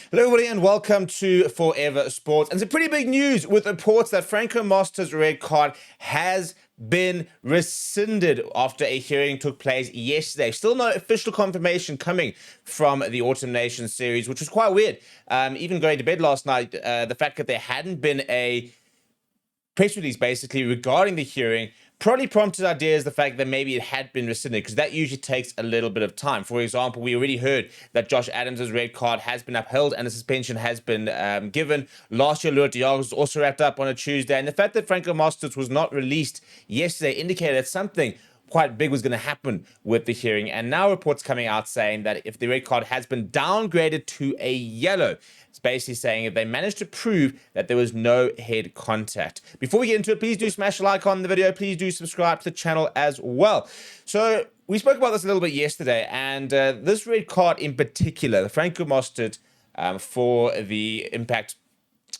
Hello everybody and welcome to Forever Sports. And some pretty big news with reports that Franco Moster's red card has been rescinded after a hearing took place yesterday. Still no official confirmation coming from the Autumn Nation series, which was quite weird. Even going to bed last night, the fact that there hadn't been a press release basically regarding the hearing probably prompted ideas the fact that maybe it had been rescinded, because that usually takes a little bit of time. For example, we already heard that Josh Adams' red card has been upheld and a suspension has been given. Last year, Lourdes Diago was also wrapped up on a Tuesday, and the fact that Franco Mostert was not released yesterday indicated that something quite big was going to happen with the hearing. And now reports coming out saying that if the red card has been downgraded to a yellow, it's basically saying if they managed to prove that there was no head contact. Before we get into it, please do smash a like on the video. Please do subscribe to the channel as well. So we spoke about this a little bit yesterday, and this red card in particular, the Franco Mostert for the impact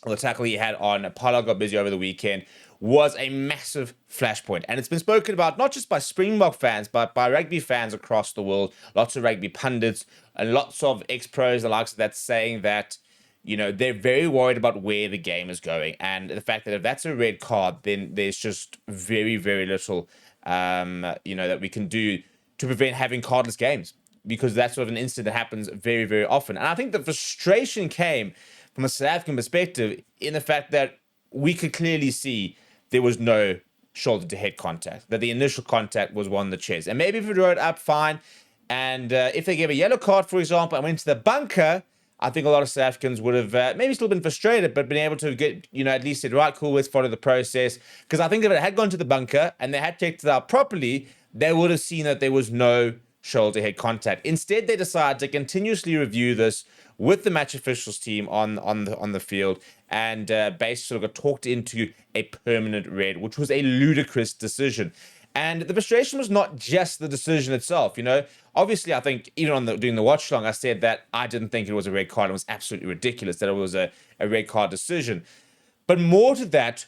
or the tackle he had on Paolo Gobizzi over the weekend, was a massive flashpoint. And it's been spoken about not just by Springbok fans, but by rugby fans across the world, lots of rugby pundits, and lots of ex-pros, the likes of that, saying that, you know, they're very worried about where the game is going. And the fact that if that's a red card, then there's just very, very little, that we can do to prevent having cardless games, because that's sort of an incident that happens very, very often. And I think the frustration came from a South African perspective in the fact that we could clearly see there was no shoulder-to-head contact, that the initial contact was on the chest. And maybe if we drew it up, fine. And if they gave a yellow card, for example, and went to the bunker, I think a lot of South Africans would have maybe still been frustrated, but been able to get, at least said, right, cool, let's follow the process. Because I think if it had gone to the bunker and they had checked it out properly, they would have seen that there was no shoulder-to-head contact. Instead, they decided to continuously review this with the match officials team on the field, and basically sort of got talked into a permanent red, which was a ludicrous decision. And the frustration was not just the decision itself. Obviously, I think even on doing the watch long, I said that I didn't think it was a red card. It was absolutely ridiculous that it was a red card decision. But more to that,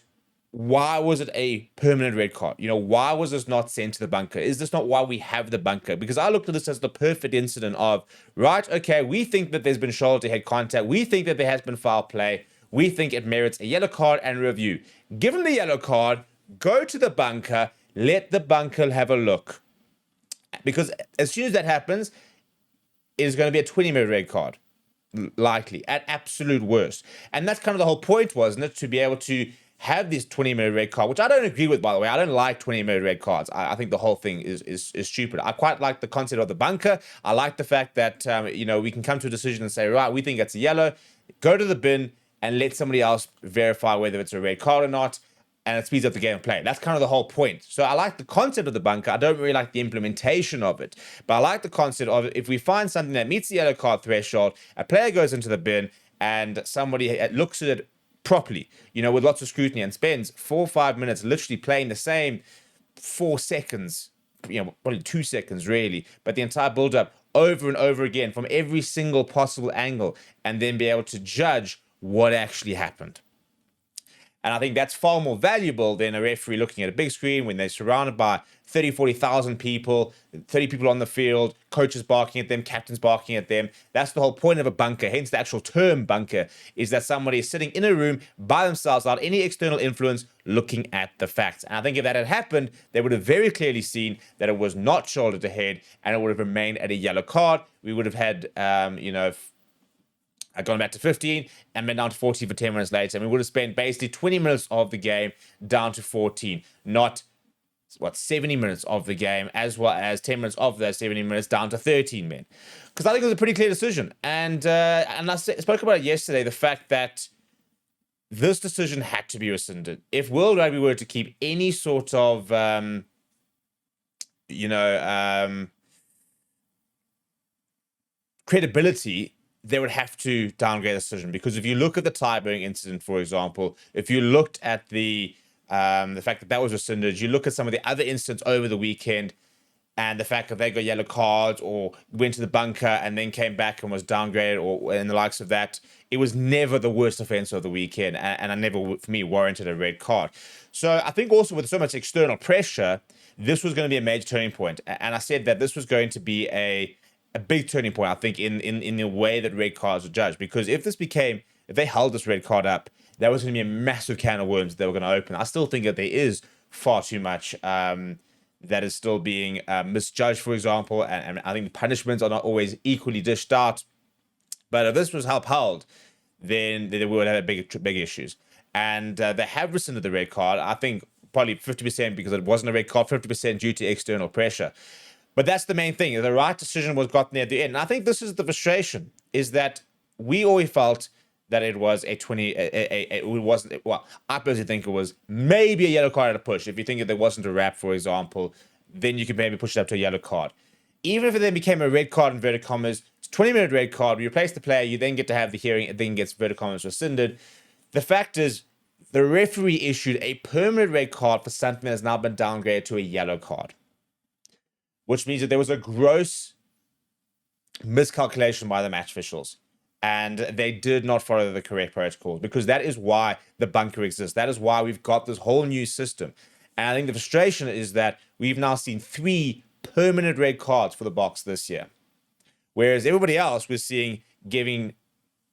why was it a permanent red card? Why was this not sent to the bunker? Is this not why we have the bunker? Because I looked at this as the perfect incident of, right, okay, we think that there's been shoulder-to-head contact. We think that there has been foul play. We think it merits a yellow card and review. Give them the yellow card, go to the bunker, let the bunker have a look. Because as soon as that happens, it is going to be a 20-minute red card, likely, at absolute worst. And that's kind of the whole point, wasn't it? To be able to have this 20-minute red card, which I don't agree with, by the way. I don't like 20-minute red cards. I think the whole thing is stupid. I quite like the concept of the bunker. I like the fact that, we can come to a decision and say, right, we think it's a yellow, go to the bin and let somebody else verify whether it's a red card or not, and it speeds up the game of play. That's kind of the whole point. So I like the concept of the bunker. I don't really like the implementation of it, but I like the concept of it. If we find something that meets the yellow card threshold, a player goes into the bin and somebody looks at it properly, with lots of scrutiny, and spends 4 or 5 minutes literally playing the same 4 seconds, probably 2 seconds really, but the entire build-up over and over again from every single possible angle, and then be able to judge what actually happened. And I think that's far more valuable than a referee looking at a big screen when they're surrounded by 30, 40,000 people, 30 people on the field, coaches barking at them, captains barking at them. That's the whole point of a bunker. Hence the actual term bunker, is that somebody is sitting in a room by themselves without any external influence looking at the facts. And I think if that had happened, they would have very clearly seen that it was not shoulder to head, and it would have remained at a yellow card. We would have had, gone back to 15 and been down to 14 for 10 minutes later. And we would have spent basically 20 minutes of the game down to 14, not 70 minutes of the game, as well as 10 minutes of those 70 minutes down to 13 men. Because I think it was a pretty clear decision. And I spoke about it yesterday, the fact that this decision had to be rescinded. If World Rugby were to keep any sort of, credibility, they would have to downgrade the decision. Because if you look at the tie-bearing incident, for example, if you looked at the fact that was rescinded, you look at some of the other incidents over the weekend, and the fact that they got yellow cards or went to the bunker and then came back and was downgraded and the likes of that, it was never the worst offense of the weekend, and I never, for me, warranted a red card. So I think also with so much external pressure, this was going to be a major turning point. And I said that this was going to be a a big turning point, I think, in the way that red cards are judged. Because if they held this red card up, that was going to be a massive can of worms they were going to open. I still think that there is far too much that is still being misjudged, for example, and I think the punishments are not always equally dished out. But if this was upheld, then they would have big issues. And they have rescinded the red card. I think probably 50% because it wasn't a red card, 50% due to external pressure. But that's the main thing. The right decision was gotten there at the end. And I think this is the frustration, is that we always felt that it was it wasn't, well, I personally think it was maybe a yellow card at a push. If you think that there wasn't a wrap, for example, then you could maybe push it up to a yellow card. Even if it then became a red card, inverted commas, it's a 20-minute red card, you replace the player, you then get to have the hearing, it then gets inverted commas rescinded. The fact is, the referee issued a permanent red card for something that has now been downgraded to a yellow card, which means that there was a gross miscalculation by the match officials, and they did not follow the correct protocols, because that is why the bunker exists. That is why we've got this whole new system. And I think the frustration is that we've now seen 3 permanent red cards for the Boks this year, whereas everybody else was seeing giving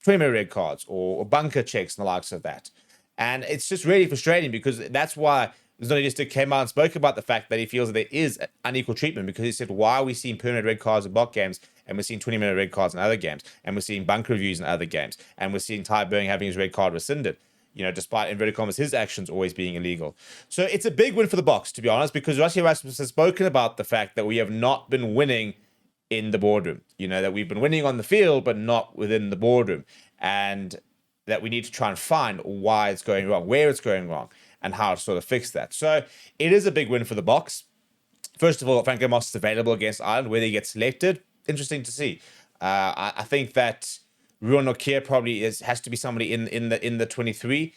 20-minute red cards or bunker checks and the likes of that. And it's just really frustrating, because that's why Zonodista came out and spoke about the fact that he feels that there is unequal treatment, because he said, why are we seeing permanent red cards in Bok games and we're seeing 20-minute red cards in other games, and we're seeing bunker reviews in other games, and we're seeing Ty Burning having his red card rescinded, despite, inverted commas, his actions always being illegal. So it's a big win for the Boks, to be honest, because Rassie Erasmus has spoken about the fact that we have not been winning in the boardroom, that we've been winning on the field, but not within the boardroom, and that we need to try and find why it's going wrong, where it's going wrong, and how to sort of fix that. So it is a big win for the Boks. First of all, Franco Mostert is available against Ireland. Whether he gets selected, interesting to see. I think that Ruan Nokia probably has to be somebody in the 23.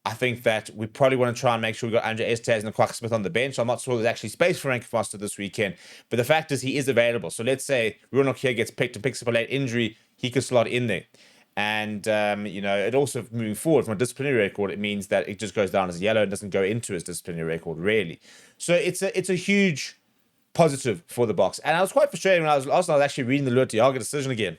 I think that we probably want to try and make sure we got Andre Estes and Kwak Smith on the bench. I'm not sure there's actually space for Franco Mostert this weekend, but the fact is he is available. So let's say Ruan Nokia gets picked and picks up a late injury, he could slot in there. And, it also, moving forward from a disciplinary record, it means that it just goes down as a yellow and doesn't go into his disciplinary record, really. So it's a huge positive for the Boks. And I was quite frustrated when I was actually reading the Lourdes Diaga decision again.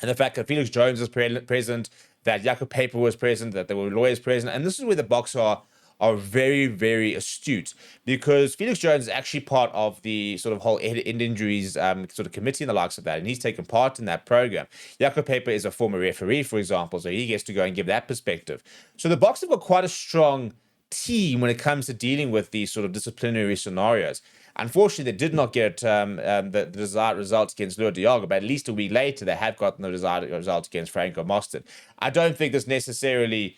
And the fact that Felix Jones was present, that Jaco Paper was present, that there were lawyers present. And this is where the Boks are very, very astute, because Felix Jones is actually part of the sort of whole end injuries sort of committee and the likes of that, and he's taken part in that program. Jaco Paper is a former referee, for example, so he gets to go and give that perspective. So the Boks have got quite a strong team when it comes to dealing with these sort of disciplinary scenarios. Unfortunately, they did not get the desired results against Lourdes Diaga, but at least a week later, they have gotten the desired results against Franco Mostert. I don't think this necessarily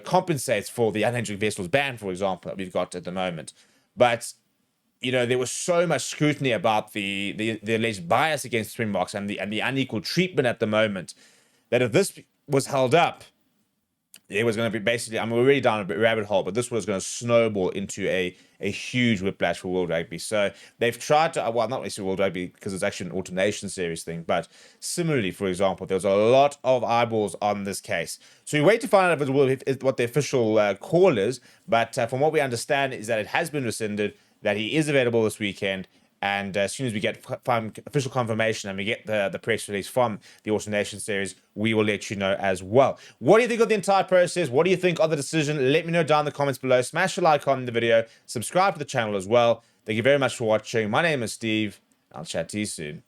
compensates for the unending vessels ban, for example, that we've got at the moment. But, there was so much scrutiny about the alleged bias against Springboks and the unequal treatment at the moment, that if this was held up, it was going to be basically, we're already down a rabbit hole, but this was going to snowball into a huge whiplash for World Rugby. So they've tried to, well, not necessarily World Rugby, because it's actually an alternation series thing, but similarly, for example, there was a lot of eyeballs on this case. So we wait to find out what the official call is, but from what we understand is that it has been rescinded, that he is available this weekend, and as soon as we get official confirmation and we get the press release from the alternation series, we will let you know as well. What do you think of the entire process? What do you think of the decision? Let me know down in the comments below. Smash a like on the video. Subscribe to the channel as well. Thank you very much for watching. My name is Steve. I'll chat to you soon.